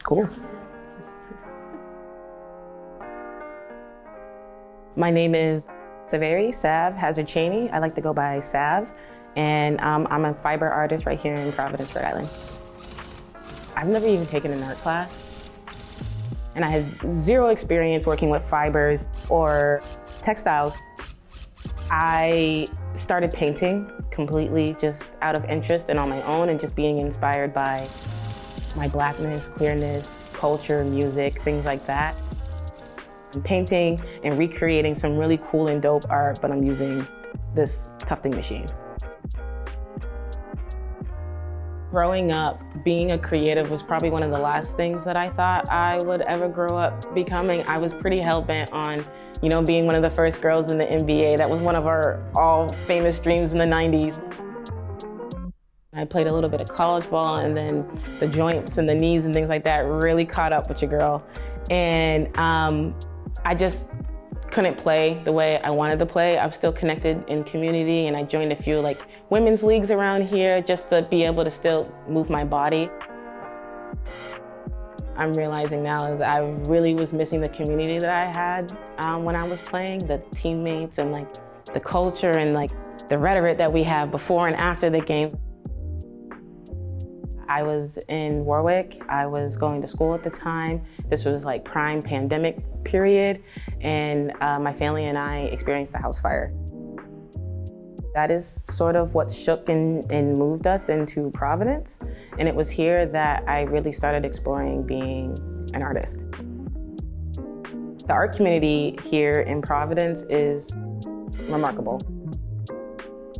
Cool. My name is Sav Hazard-Chaney. I like to go by Sav, and I'm a fiber artist right here in Providence, Rhode Island. I've never even taken an art class, and I had zero experience working with fibers or textiles. I started painting completely just out of interest and on my own, and just being inspired by my Blackness, queerness, culture, music, things like that. I'm painting and recreating some really cool and dope art, but I'm using this tufting machine. Growing up, being a creative was probably one of the last things that I thought I would ever grow up becoming. I was pretty hell-bent on, being one of the first girls in the NBA. That was one of our all famous dreams in the 90s. I played a little bit of college ball, and then the joints and the knees and things like that really caught up with your girl. And I just couldn't play the way I wanted to play. I was still connected in community, and I joined a few women's leagues around here just to be able to still move my body. I'm realizing now is I really was missing the community that I had when I was playing, the teammates and the culture and the rhetoric that we have before and after the game. I was in Warwick. I was going to school at the time. This was prime pandemic period, and my family and I experienced the house fire. That is sort of what shook and moved us into Providence, and it was here that I really started exploring being an artist. The art community here in Providence is remarkable.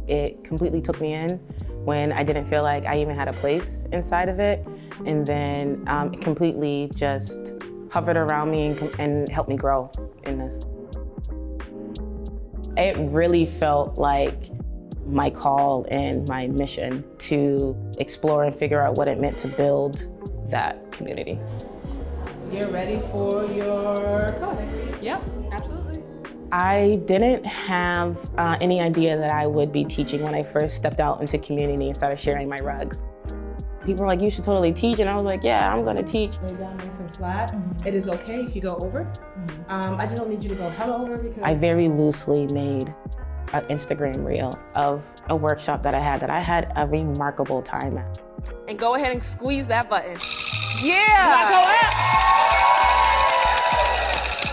It completely took me in when I didn't feel like I even had a place inside of it. And then it completely just hovered around me and helped me grow in this. It really felt like my call and my mission to explore and figure out what it meant to build that community. You're ready for your color? Yep, absolutely. I didn't have any idea that I would be teaching when I first stepped out into community and started sharing my rugs. People were like, you should totally teach. And I was like, yeah, I'm gonna teach. Lay down nice and flat. Mm-hmm. It is okay if you go over. Mm-hmm. I just don't need you to go hella over because... I very loosely made an Instagram reel of a workshop that I had a remarkable time at. And go ahead and squeeze that button. Yeah! Go out.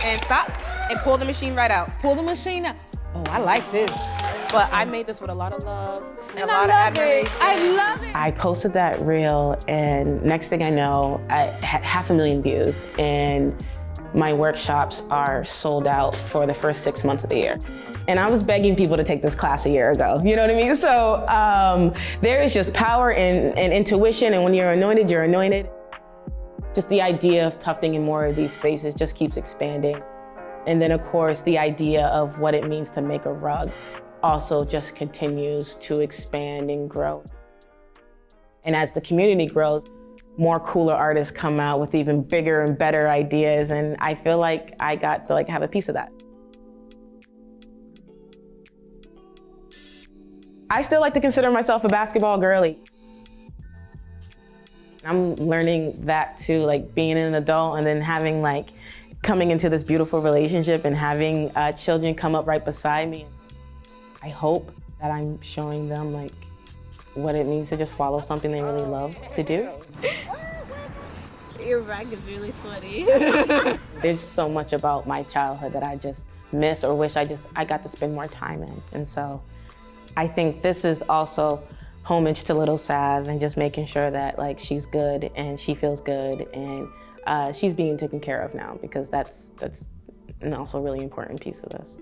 And stop. And pull the machine right out. Pull the machine out. Oh, I like this. But I made this with a lot of love and a lot of admiration. I love it. I posted that reel, and next thing I know, I had 500,000 views, and my workshops are sold out for the first 6 months of the year. And I was begging people to take this class a year ago, you know what I mean? So there is just power and intuition, and when you're anointed, you're anointed. Just the idea of tufting in more of these spaces just keeps expanding. And then, of course, the idea of what it means to make a rug also just continues to expand and grow. And as the community grows, more cooler artists come out with even bigger and better ideas, and I feel like I got to have a piece of that. I still like to consider myself a basketball girlie. I'm learning that too, being an adult and then having coming into this beautiful relationship and having children come up right beside me. I hope that I'm showing them what it means to just follow something they really love to do. Your rug is really sweaty. There's so much about my childhood that I just miss or wish I got to spend more time in. And so I think this is also homage to little Sav and just making sure that she's good and she feels good and she's being taken care of now, because that's also a really important piece of this.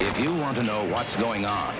If you want to know what's going on,